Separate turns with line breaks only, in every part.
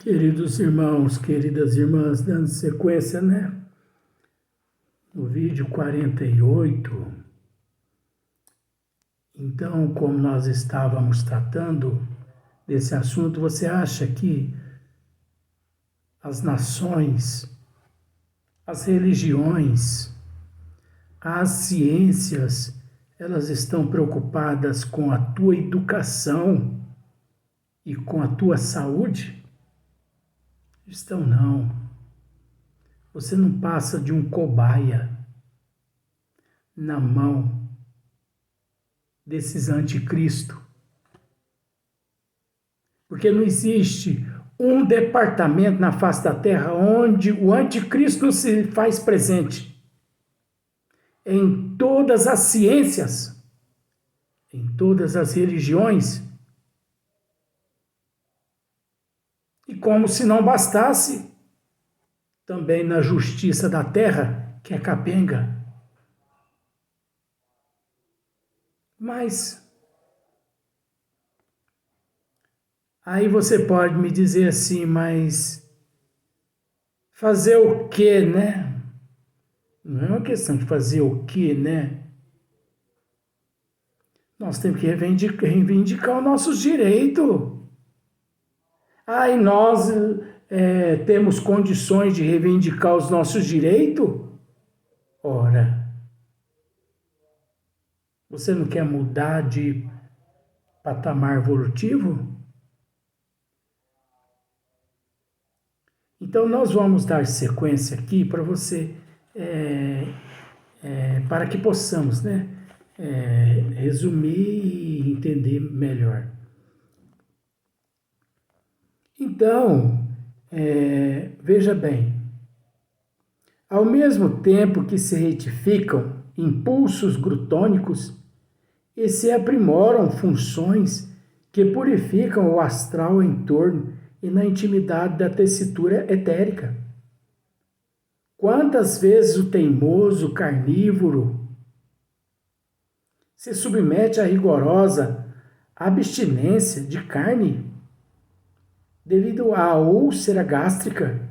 Queridos irmãos, queridas irmãs, dando sequência, no vídeo 48. Então, como nós estávamos tratando desse assunto, você acha que as nações, as religiões, as ciências, elas estão preocupadas com a tua educação e com a tua saúde? Estão não. Você não passa de um cobaia na mão desses anticristo. Porque não existe um departamento na face da terra onde o anticristo não se faz presente. Em todas as ciências, em todas as religiões. E como se não bastasse, também na justiça da terra, que é capenga. Mas aí você pode me dizer assim, mas fazer o quê, né? Não é uma questão de fazer o quê, né? Nós temos que reivindicar os nossos direitos. E nós temos condições de reivindicar os nossos direitos? Ora, você não quer mudar de patamar evolutivo? Então, nós vamos dar sequência aqui para você, para que possamos, resumir e entender melhor. Então, veja bem, ao mesmo tempo que se retificam impulsos glutônicos e se aprimoram funções que purificam o astral em torno e na intimidade da tessitura etérica. Quantas vezes o teimoso carnívoro se submete à rigorosa abstinência de carne devido à úlcera gástrica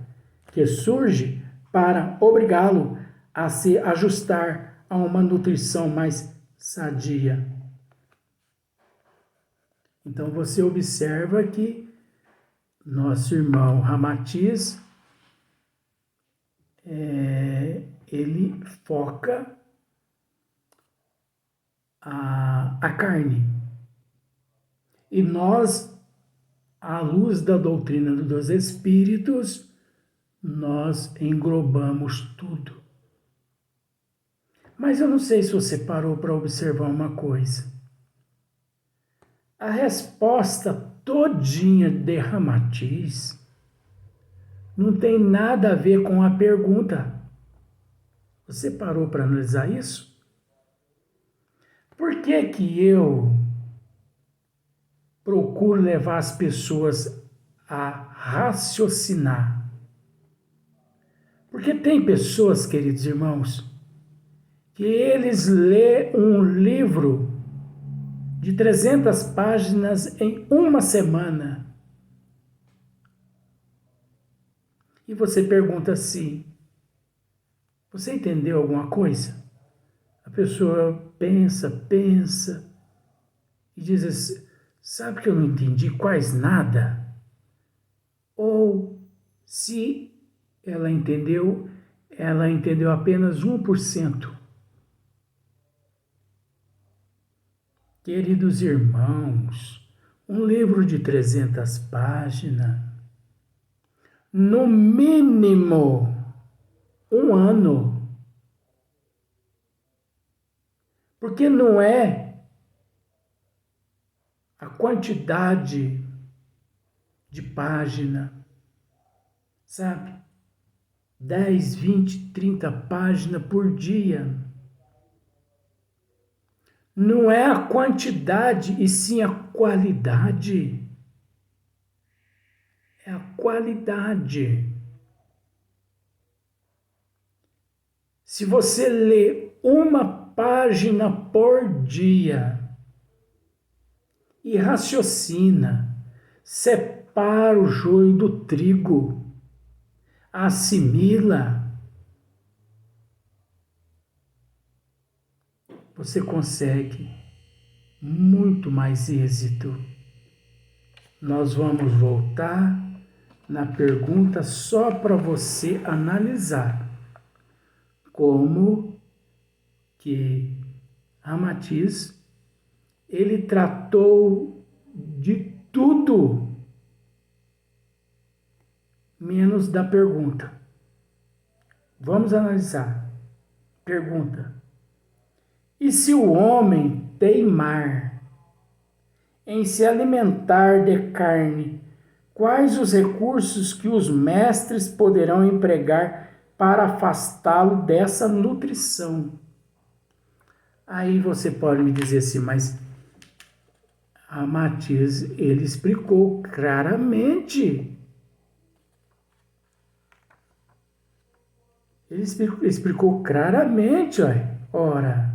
que surge para obrigá-lo a se ajustar a uma nutrição mais sadia. Então você observa que nosso irmão Ramatiz, ele foca a carne. E nós, à luz da doutrina dos Espíritos, nós englobamos tudo. Mas eu não sei se você parou para observar uma coisa. A resposta todinha de Ramatiz não tem nada a ver com a pergunta. Você parou para analisar isso? Por que eu procuro levar as pessoas a raciocinar? Porque tem pessoas, queridos irmãos, que eles lêem um livro de 300 páginas em uma semana. E você pergunta assim, você entendeu alguma coisa? A pessoa pensa e diz assim, sabe que eu não entendi quase nada? Ou se ela entendeu apenas 1%. Queridos irmãos, um livro de 300 páginas, no mínimo 1 ano, porque não é a quantidade de página, sabe? 10, 20, 30 páginas por dia. Não é a quantidade, e sim a qualidade. É a qualidade. Se você lê uma página por dia e raciocina, separa separa o joio do trigo, assimila, você consegue muito mais êxito. Nós vamos voltar na pergunta só para você analisar como que Ramatiz ele tratou de tudo menos da pergunta. Vamos analisar. Pergunta: e se o homem teimar em se alimentar de carne, quais os recursos que os mestres poderão empregar para afastá-lo dessa nutrição? Aí você pode me dizer assim, mas Ramatiz, ele explicou claramente. Ele explicou claramente, ora,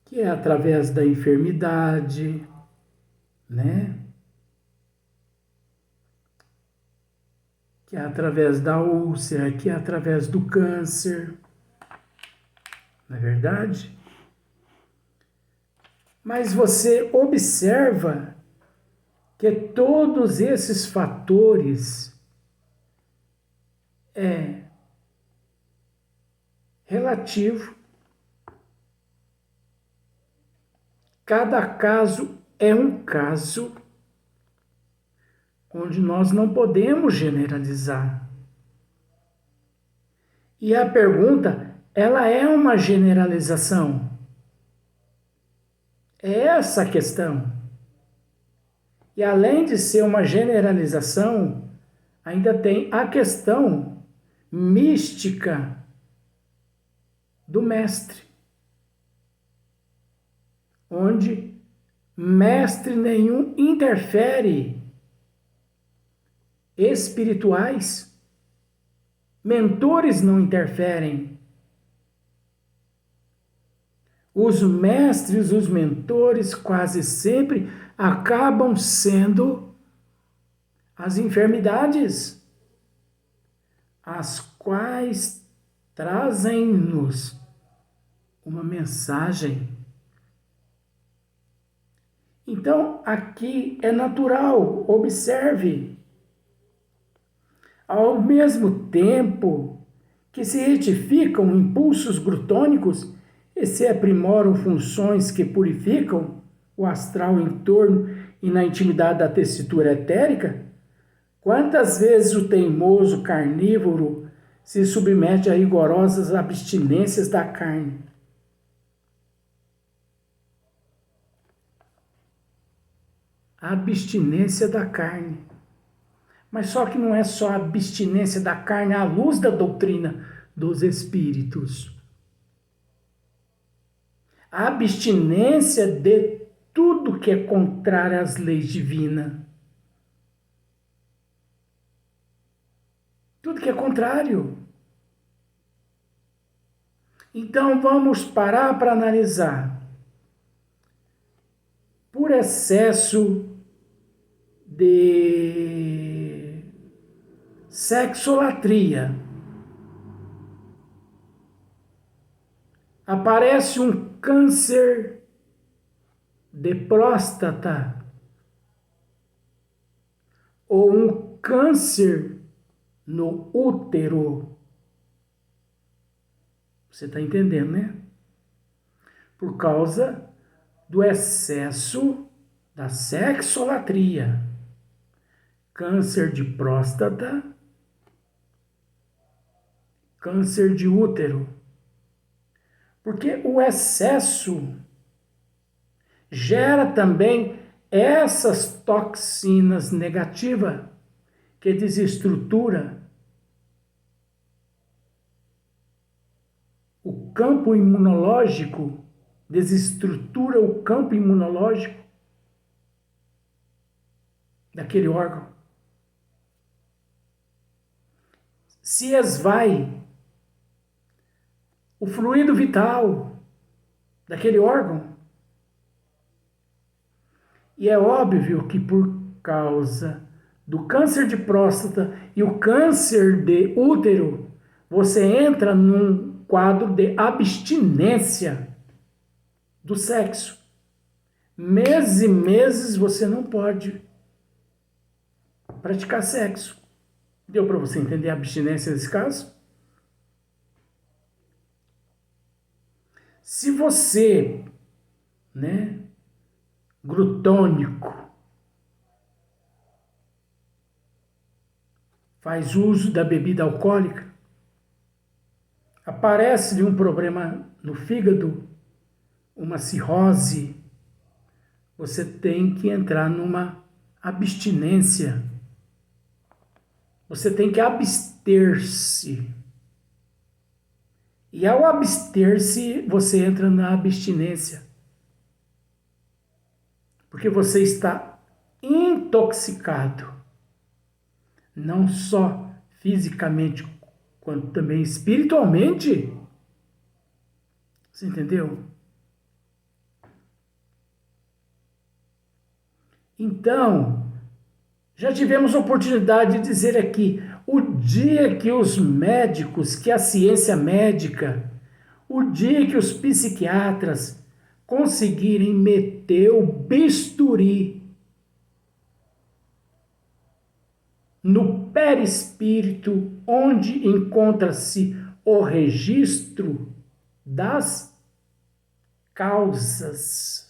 que é através da enfermidade, né? Que é através da úlcera, que é através do câncer, não é verdade? Mas você observa que todos esses fatores é relativo. Cada caso é um caso onde nós não podemos generalizar. E a pergunta, ela é uma generalização. É essa a questão. E além de ser uma generalização, ainda tem a questão mística do mestre, onde mestre nenhum interfere, espirituais, mentores não interferem. Os mestres, os mentores, quase sempre acabam sendo as enfermidades, as quais trazem-nos uma mensagem. Então, aqui é natural, observe. Ao mesmo tempo que se retificam impulsos glutônicos e se aprimoram funções que purificam o astral em torno e na intimidade da tessitura etérica, quantas vezes o teimoso carnívoro se submete a rigorosas abstinências da carne? A abstinência da carne. Mas só que não é só a abstinência da carne à luz da doutrina dos espíritos. A abstinência de tudo que é contrário às leis divinas. Tudo que é contrário. Então vamos parar para analisar. Por excesso de sexolatria, aparece um câncer de próstata ou um câncer no útero. Você está entendendo, né? Por causa do excesso da sexolatria. Câncer de próstata, câncer de útero. Porque o excesso gera também essas toxinas negativas que desestrutura o campo imunológico, desestrutura o campo imunológico daquele órgão. Se esvai o fluido vital daquele órgão. E é óbvio que por causa do câncer de próstata e o câncer de útero, você entra num quadro de abstinência do sexo. Meses e meses você não pode praticar sexo. Deu para você entender a abstinência nesse caso? Se você, glutônico, faz uso da bebida alcoólica, aparece-lhe um problema no fígado, uma cirrose, você tem que entrar numa abstinência. Você tem que abster-se. E ao abster-se, você entra na abstinência. Porque você está intoxicado. Não só fisicamente, quanto também espiritualmente. Você entendeu? Então, já tivemos a oportunidade de dizer aqui, o dia que os médicos, que a ciência médica, o dia que os psiquiatras conseguirem meter o bisturi no perispírito, onde encontra-se o registro das causas.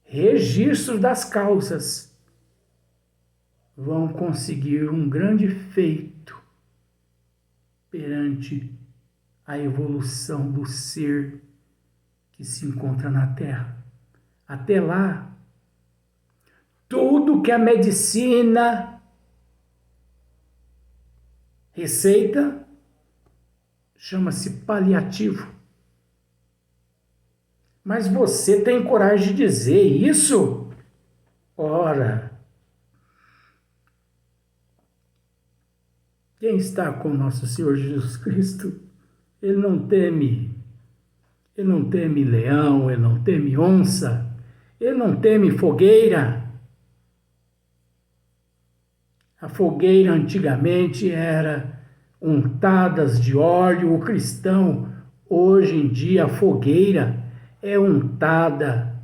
Registro das causas. Vão conseguir um grande feito perante a evolução do ser que se encontra na Terra. Até lá, tudo que a medicina receita chama-se paliativo. Mas você tem coragem de dizer isso? Ora, quem está com nosso Senhor Jesus Cristo, ele não teme leão, ele não teme onça, ele não teme fogueira. A fogueira antigamente era untadas de óleo, o cristão, hoje em dia, a fogueira é untada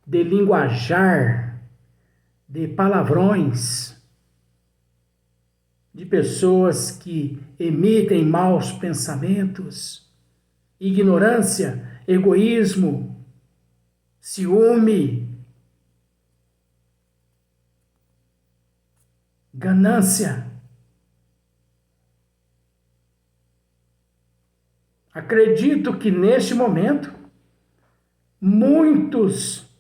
de linguajar, de palavrões, de pessoas que emitem maus pensamentos, ignorância, egoísmo, ciúme, ganância. Acredito que neste momento, muitos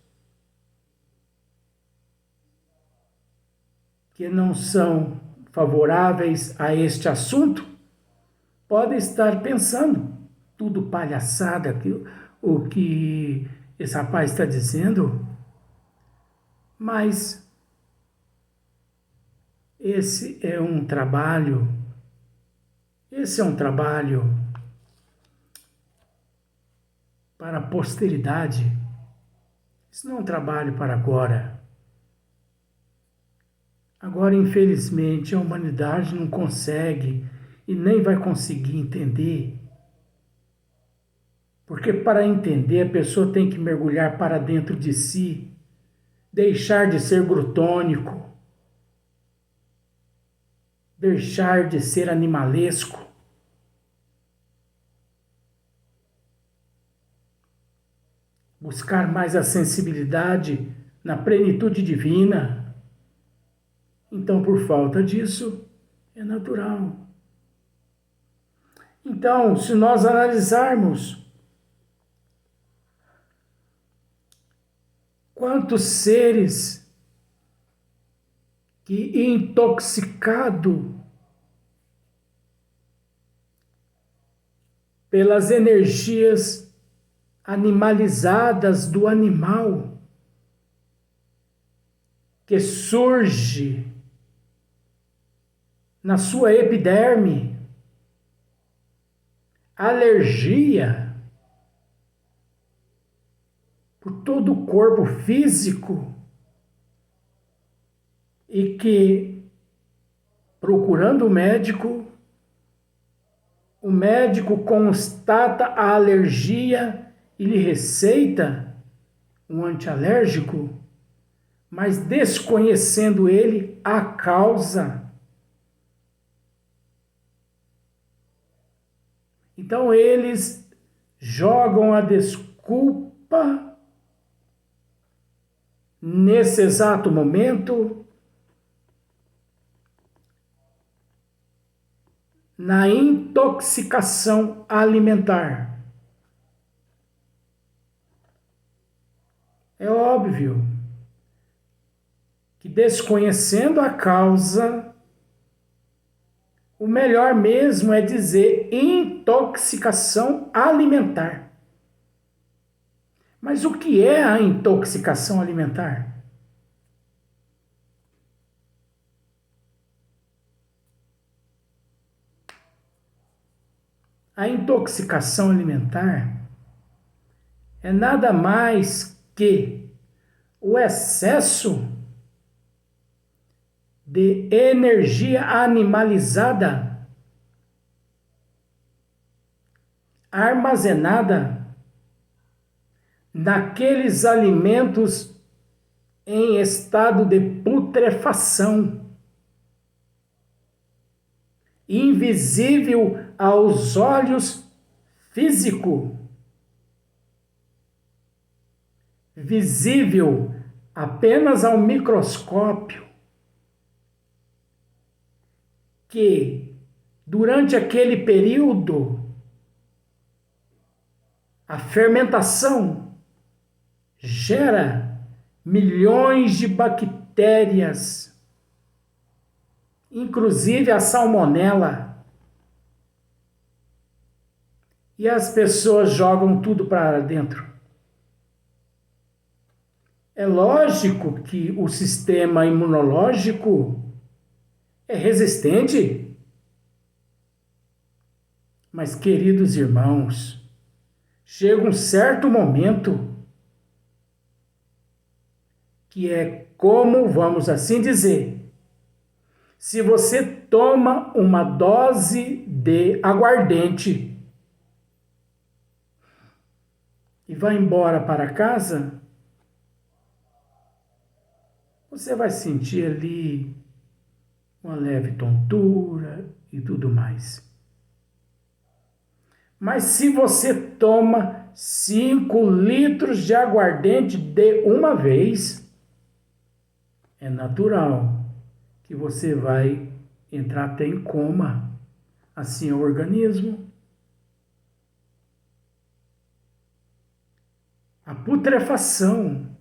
que não são favoráveis a este assunto podem estar pensando, tudo palhaçada, o que esse rapaz está dizendo, mas esse é um trabalho para a posteridade. Isso não é um trabalho para agora. Agora, infelizmente, a humanidade não consegue e nem vai conseguir entender. Porque para entender, a pessoa tem que mergulhar para dentro de si, deixar de ser glutônico, deixar de ser animalesco. Buscar mais a sensibilidade na plenitude divina. Então, por falta disso, é natural. Então, se nós analisarmos quantos seres que intoxicado pelas energias animalizadas do animal que surge na sua epiderme, alergia por todo o corpo físico, e que, procurando o médico constata a alergia e lhe receita um antialérgico, mas desconhecendo ele a causa. Então eles jogam a desculpa nesse exato momento na intoxicação alimentar. É óbvio que, desconhecendo a causa, o melhor mesmo é dizer intoxicação alimentar. Mas o que é a intoxicação alimentar? A intoxicação alimentar é nada mais que o excesso de energia animalizada armazenada naqueles alimentos em estado de putrefação, invisível aos olhos físico, visível apenas ao microscópio, que durante aquele período a fermentação gera milhões de bactérias, inclusive a salmonela. E as pessoas jogam tudo para dentro. É lógico que o sistema imunológico é resistente. Mas, queridos irmãos, chega um certo momento que é como, vamos assim dizer, se você toma uma dose de aguardente e vai embora para casa, você vai sentir ali uma leve tontura e tudo mais. Mas se você toma 5 litros de aguardente de uma vez, é natural que você vai entrar até em coma. Assim é o organismo. A putrefação,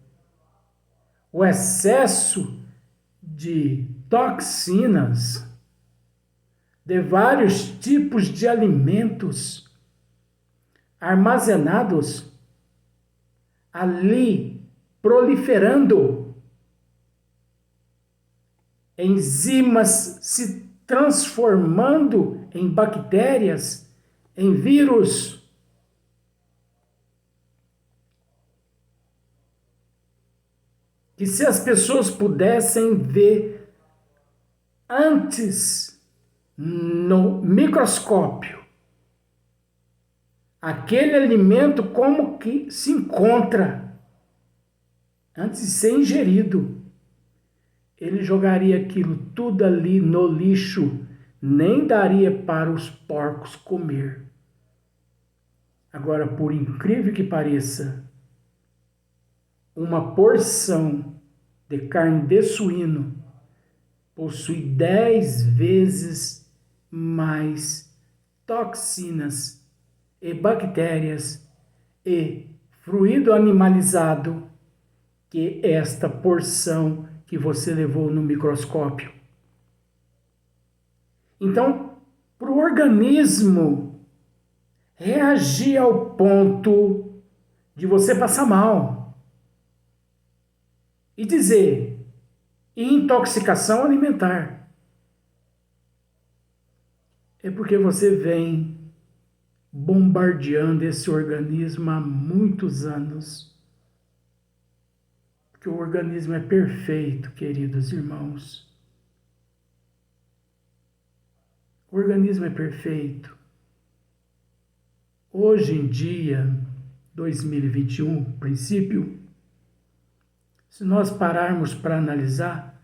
o excesso de toxinas de vários tipos de alimentos armazenados ali, proliferando, enzimas se transformando em bactérias, em vírus. Que se as pessoas pudessem ver antes no microscópio aquele alimento como que se encontra antes de ser ingerido, ele jogaria aquilo tudo ali no lixo, nem daria para os porcos comer. Agora, por incrível que pareça, uma porção de carne de suíno possui 10 vezes mais toxinas e bactérias e fluido animalizado que esta porção que você levou no microscópio. Então, para o organismo reagir ao ponto de você passar mal e dizer intoxicação alimentar, é porque você vem bombardeando esse organismo há muitos anos. Porque o organismo é perfeito, queridos irmãos. O organismo é perfeito. Hoje em dia, 2021, princípio, se nós pararmos para analisar,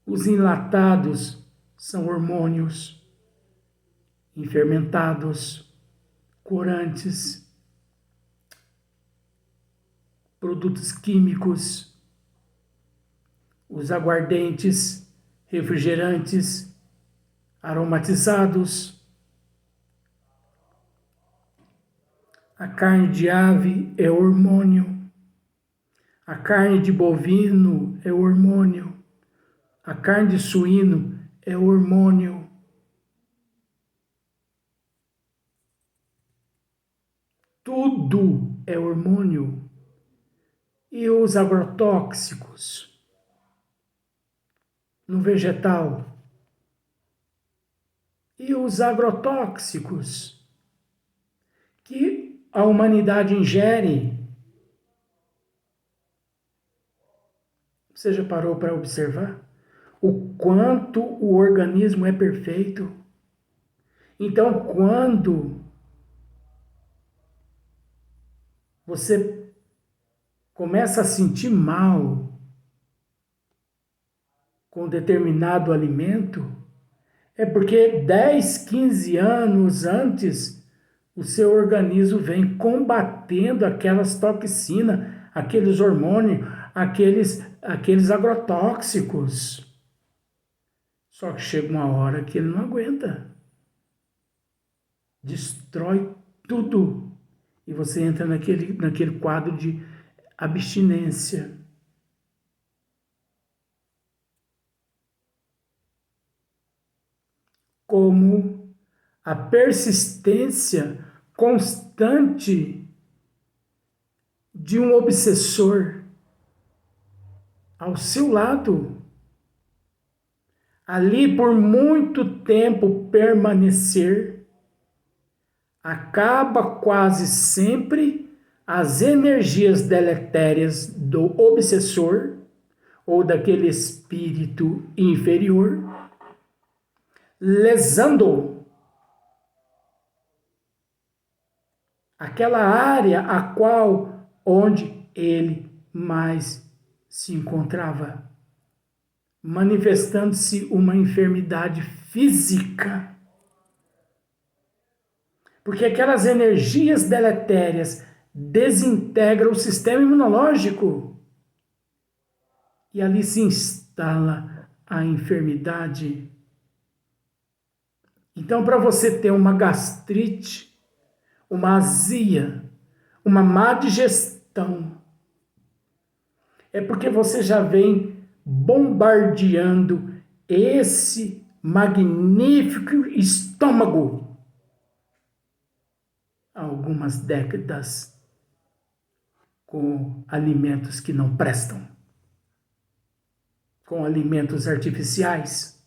os enlatados são hormônios, fermentados, corantes, produtos químicos, os aguardentes, refrigerantes, aromatizados. A carne de ave é hormônio. A carne de bovino é hormônio. A carne de suíno é hormônio. Tudo é hormônio. E os agrotóxicos no vegetal? E os agrotóxicos que a humanidade ingere? Você já parou para observar o quanto o organismo é perfeito? Então, quando você começa a sentir mal com determinado alimento, é porque 10, 15 anos antes, o seu organismo vem combatendo aquelas toxinas, aqueles hormônios, aqueles agrotóxicos. Só que chega uma hora que ele não aguenta. Destrói tudo. E você entra naquele quadro de abstinência. Como a persistência constante de um obsessor ao seu lado, ali por muito tempo permanecer, acaba quase sempre as energias deletérias do obsessor ou daquele espírito inferior, lesando aquela área onde ele mais se encontrava, manifestando-se uma enfermidade física. Porque aquelas energias deletérias desintegram o sistema imunológico e ali se instala a enfermidade. Então, para você ter uma gastrite, uma azia, uma má digestão, é porque você já vem bombardeando esse magnífico estômago há algumas décadas com alimentos que não prestam, com alimentos artificiais.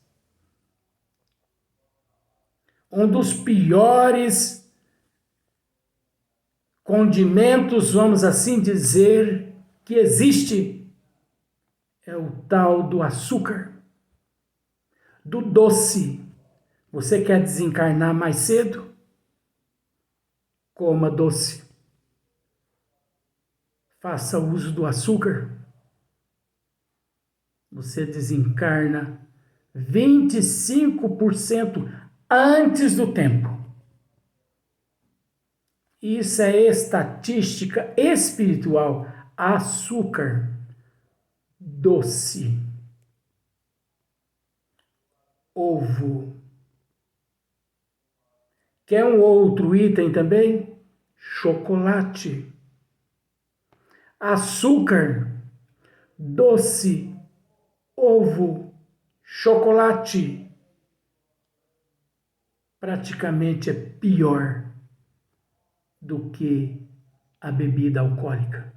Um dos piores condimentos, vamos assim dizer, que existe é o tal do açúcar, do doce. Você quer desencarnar mais cedo? Coma doce. Faça uso do açúcar. Você desencarna 25% antes do tempo. Isso é estatística espiritual. Açúcar doce. Ovo. Quer um outro item também? Chocolate. Açúcar, doce, ovo, chocolate. Praticamente é pior do que a bebida alcoólica.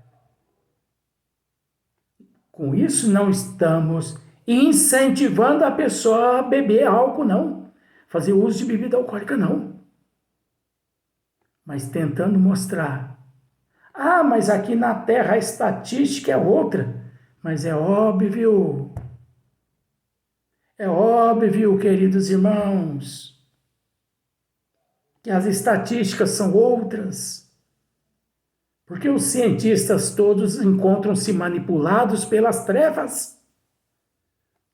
Com isso, não estamos incentivando a pessoa a beber álcool, não. Fazer uso de bebida alcoólica, não. Mas tentando mostrar. Ah, mas aqui na Terra a estatística é outra. Mas é óbvio óbvio, queridos irmãos, que as estatísticas são outras, porque os cientistas todos encontram-se manipulados pelas trevas.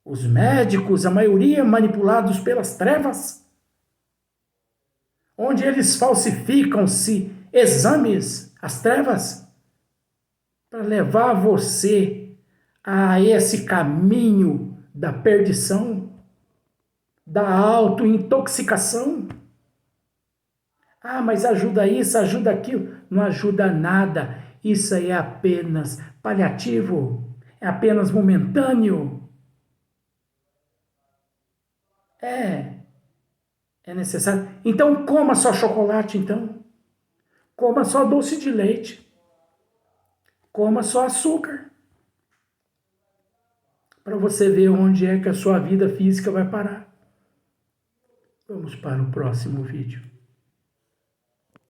Os médicos, a maioria, manipulados pelas trevas, onde eles falsificam-se exames, as trevas, para levar você a esse caminho da perdição, da autointoxicação. Ah, mas ajuda isso, ajuda aquilo. Não ajuda nada. Isso aí é apenas paliativo, é apenas momentâneo. É necessário. Então coma só chocolate, então. Coma só doce de leite. Coma só açúcar. Para você ver onde é que a sua vida física vai parar. Vamos para o próximo vídeo.